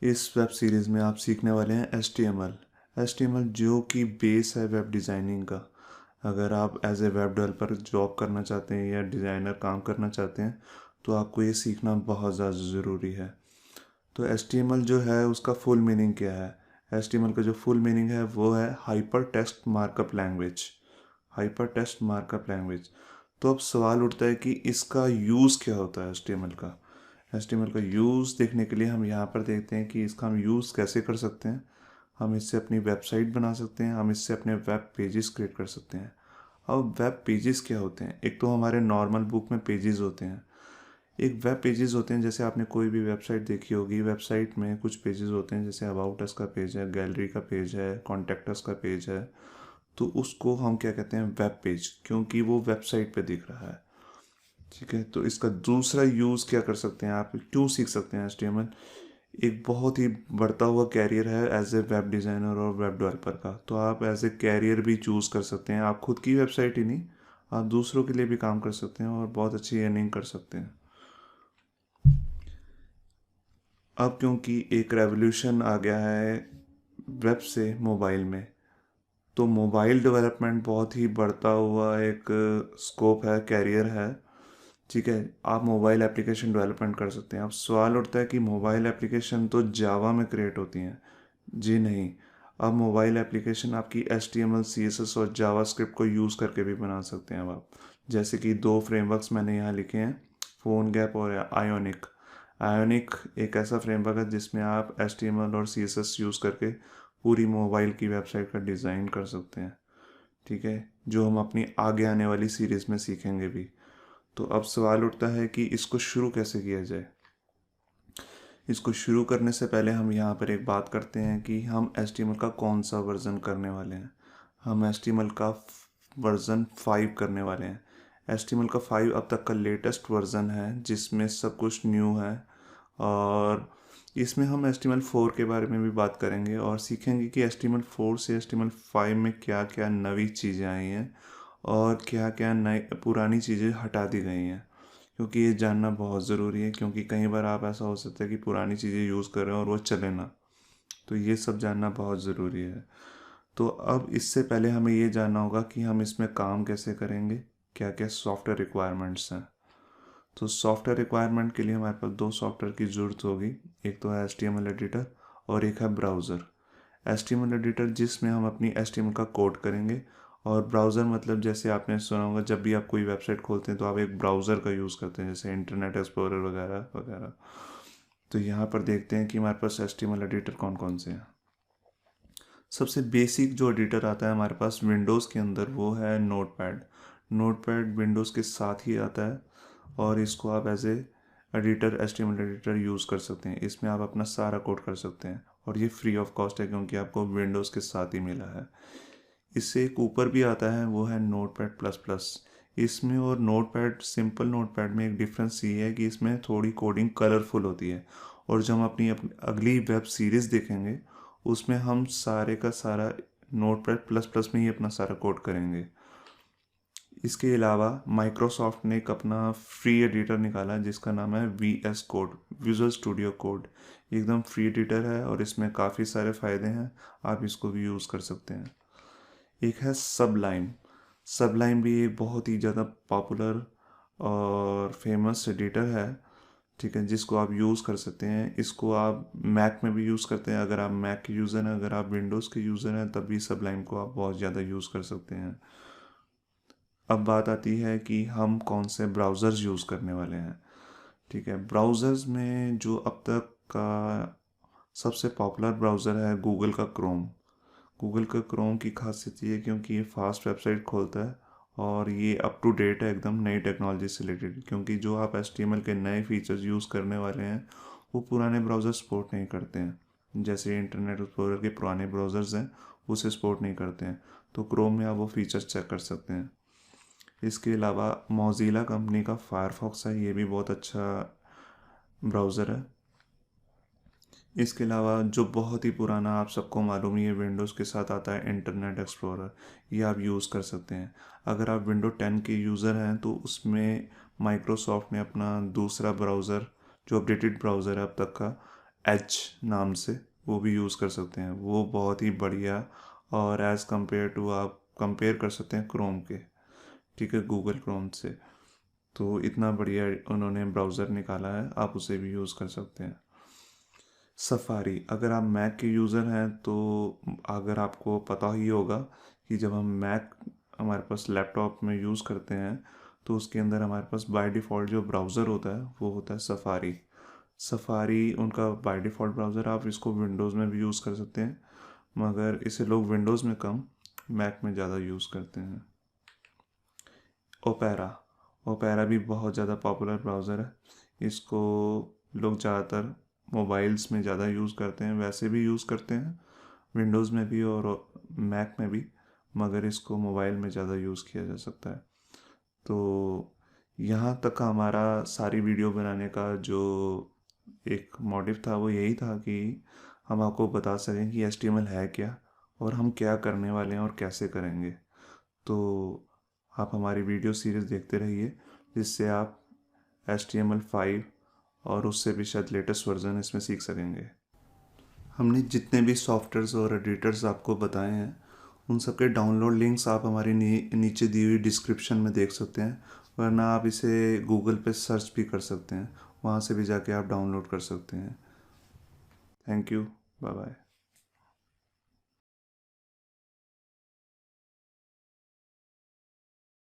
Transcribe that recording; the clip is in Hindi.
इस वेब सीरीज़ में आप सीखने वाले हैं HTML। HTML जो कि बेस है वेब डिज़ाइनिंग का। अगर आप as a web developer job करना चाहते हैं या डिज़ाइनर काम करना चाहते हैं तो आपको ये सीखना बहुत ज़्यादा ज़रूरी है। तो HTML जो है उसका फुल मीनिंग क्या है? HTML का जो फुल मीनिंग है वो है hyper text markup language. Hyper text markup language. तो अब सवाल उठता है कि इसका यूज़ क्या होता है HTML का। HTML का यूज़ देखने के लिए हम यहाँ पर देखते हैं कि इसका हम यूज़ कैसे कर सकते हैं। हम इससे अपनी वेबसाइट बना सकते हैं, हम इससे अपने वेब पेजेस क्रिएट कर सकते हैं। अब वेब पेजेस क्या होते हैं? एक तो हमारे नॉर्मल बुक में पेजेस होते हैं, एक वेब पेजेस होते हैं। जैसे आपने कोई भी वेबसाइट देखी होगी, वेबसाइट में कुछ पेजेस होते हैं, जैसे अबाउट अस का पेज है, गैलरी का पेज है, कॉन्टैक्ट अस का पेज है। तो उसको हम क्या कहते हैं? वेब पेज, क्योंकि वो वेबसाइट पे दिख रहा है। ठीक है, तो इसका दूसरा यूज़ क्या कर सकते हैं, आप क्यों सीख सकते हैं HTML? एक बहुत ही बढ़ता हुआ कैरियर है एज ए वेब डिज़ाइनर और वेब डेवलपर का। तो आप एज ए कैरियर भी चूज़ कर सकते हैं। आप खुद की वेबसाइट ही नहीं, आप दूसरों के लिए भी काम कर सकते हैं और बहुत अच्छी अर्निंग कर सकते हैं। अब क्योंकि एक रेवोल्यूशन आ गया है वेब से मोबाइल में, तो मोबाइल डेवलपमेंट बहुत ही बढ़ता हुआ एक स्कोप है, कैरियर है। ठीक है, आप मोबाइल एप्लीकेशन डेवलपमेंट कर सकते हैं। अब सवाल उठता है कि मोबाइल एप्लीकेशन तो जावा में क्रिएट होती हैं। जी नहीं, अब मोबाइल एप्लीकेशन आपकी HTML CSS और जावास्क्रिप्ट को यूज़ करके भी बना सकते हैं अब आप। जैसे कि दो फ्रेमवर्क्स मैंने यहाँ लिखे हैं, फ़ोन गैप और आयोनिक। आयोनिक एक ऐसा फ्रेमवर्क है जिसमें आप HTML और CSS यूज़ करके पूरी मोबाइल की वेबसाइट का डिज़ाइन कर सकते हैं। ठीक है, जो हम अपनी आगे आने वाली सीरीज़ में सीखेंगे भी। तो अब सवाल उठता है कि इसको शुरू कैसे किया जाए। इसको शुरू करने से पहले हम यहाँ पर एक बात करते हैं कि हम HTML का कौन सा वर्ज़न करने वाले हैं। हम HTML का वर्ज़न 5 करने वाले हैं। HTML का 5 अब तक का लेटेस्ट वर्ज़न है जिसमें सब कुछ न्यू है। और इसमें हम HTML 4 के बारे में भी बात करेंगे और सीखेंगे कि HTML 4 से HTML 5 में क्या क्या नई चीज़ें आई हैं और क्या क्या नई पुरानी चीज़ें हटा दी गई हैं। क्योंकि ये जानना बहुत ज़रूरी है, क्योंकि कई बार आप ऐसा हो सकता है कि पुरानी चीज़ें यूज़ करें और वो चले ना। तो ये सब जानना बहुत ज़रूरी है। तो अब इससे पहले हमें ये जानना होगा कि हम इसमें काम कैसे करेंगे, क्या क्या सॉफ्टवेयर रिक्वायरमेंट्स हैं। तो सॉफ्टवेयर रिक्वायरमेंट के लिए हमारे पास दो सॉफ्टवेयर की ज़रूरत होगी। एक तो है HTML एडिटर और एक है ब्राउज़र। HTML एडिटर जिसमें हम अपनी HTML का कोड करेंगे, और ब्राउज़र मतलब जैसे आपने सुना होगा, जब भी आप कोई वेबसाइट खोलते हैं तो आप एक ब्राउज़र का यूज़ करते हैं, जैसे इंटरनेट एक्सप्लोरर वगैरह वगैरह। तो यहाँ पर देखते हैं कि हमारे पास HTML एडिटर कौन कौन से हैं। सबसे बेसिक जो एडिटर आता है हमारे पास विंडोज़ के अंदर वो है नोटपैड। नोटपैड विंडोज़ के साथ ही आता है और इसको आप as a editor, HTML editor use कर सकते हैं। इसमें आप अपना सारा कोड कर सकते हैं और ये फ्री ऑफ कॉस्ट है क्योंकि आपको विंडोज़ के साथ ही मिला है। इससे एक ऊपर भी आता है, वो है नोटपैड प्लस प्लस। इसमें और नोटपैड, सिंपल नोटपैड में एक डिफरेंस ये है कि इसमें थोड़ी कोडिंग कलरफुल होती है। और जब हम अपनी अगली वेब सीरीज़ देखेंगे उसमें हम सारे का सारा नोटपैड प्लस प्लस में ही अपना सारा कोड करेंगे। इसके अलावा माइक्रोसॉफ्ट ने एक अपना फ्री एडिटर निकाला है जिसका नाम है VS code, visual studio code. एकदम फ्री एडिटर है और इसमें काफ़ी सारे फ़ायदे हैं, आप इसको भी यूज़ कर सकते हैं। एक है सबलाइम। सबलाइम भी एक बहुत ही ज़्यादा पॉपुलर और फेमस एडिटर है। ठीक है, जिसको आप यूज़ कर सकते हैं। इसको आप मैक में भी यूज़ करते हैं, अगर आप मैक के यूज़र हैं। अगर आप विंडोज़ के यूज़र हैं तब भी सबलाइम को आप बहुत ज़्यादा यूज़ कर सकते हैं। अब बात आती है कि हम कौन से ब्राउज़र्स यूज़ करने वाले हैं। ठीक है, ब्राउज़र्स में जो अब तक का सबसे पॉपुलर ब्राउज़र है गूगल का क्रोम। गूगल का क्रोम की खासियत ये है क्योंकि ये फास्ट वेबसाइट खोलता है और ये अप टू डेट है, एकदम नई टेक्नोलॉजी से रिलेटेड। क्योंकि जो आप HTML के नए फीचर्स यूज़ करने वाले हैं वो पुराने ब्राउज़र सपोर्ट नहीं करते हैं। जैसे इंटरनेट एक्सप्लोरर के पुराने ब्राउज़र्स हैं उसे सपोर्ट नहीं करते हैं। तो क्रोम में आप वो फीचर्स चेक कर सकते हैं। इसके अलावा मोज़िला कंपनी का फायरफॉक्स है, ये भी बहुत अच्छा ब्राउज़र है। इसके अलावा जो बहुत ही पुराना, आप सबको मालूम ही है, विंडोज़ के साथ आता है इंटरनेट एक्सप्लोरर। ये आप यूज़ कर सकते हैं। अगर आप विंडो 10 के यूज़र हैं तो उसमें माइक्रोसॉफ्ट ने अपना दूसरा ब्राउज़र, जो अपडेटेड ब्राउज़र है अब तक का, एज नाम से, वो भी यूज़ कर सकते हैं। वो बहुत ही बढ़िया, और एज़ कम्पेयर टू आप कंपेयर कर सकते हैं क्रोम के, ठीक है, गूगल क्रोम से। तो इतना बढ़िया उन्होंने ब्राउज़र निकाला है, आप उसे भी यूज़ कर सकते हैं। सफारी, अगर आप मैक के यूज़र हैं तो अगर आपको पता ही होगा कि जब हम मैक हमारे पास लैपटॉप में यूज़ करते हैं तो उसके अंदर हमारे पास बाय डिफ़ॉल्ट जो ब्राउज़र होता है वो होता है सफारी। सफारी उनका बाय डिफ़ॉल्ट ब्राउज़र, आप इसको विंडोज़ में भी यूज़ कर सकते हैं, मगर इसे लोग विंडोज़ में कम, मैक में ज़्यादा यूज़ करते हैं। ओपेरा, ओपेरा भी बहुत ज़्यादा पॉपुलर ब्राउज़र है। इसको लोग ज़्यादातर मोबाइल्स में ज़्यादा यूज़ करते हैं, वैसे भी यूज़ करते हैं विंडोज़ में भी और मैक में भी, मगर इसको मोबाइल में ज़्यादा यूज़ किया जा सकता है। तो यहाँ तक का हमारा सारी वीडियो बनाने का जो एक मोटिव था वो यही था कि हम आपको बता सकें कि HTML है क्या और हम क्या करने वाले हैं और कैसे करेंगे। तो आप हमारी वीडियो सीरीज़ देखते रहिए, जिससे आप HTML5 और उससे भी शायद लेटेस्ट वर्जन इसमें सीख सकेंगे। हमने जितने भी सॉफ्टवेयर्स और एडिटर्स आपको बताए हैं उन सब के डाउनलोड लिंक्स आप हमारी नीचे दी हुई डिस्क्रिप्शन में देख सकते हैं, वरना आप इसे गूगल पे सर्च भी कर सकते हैं, वहाँ से भी जाके आप डाउनलोड कर सकते हैं। Thank you, bye bye.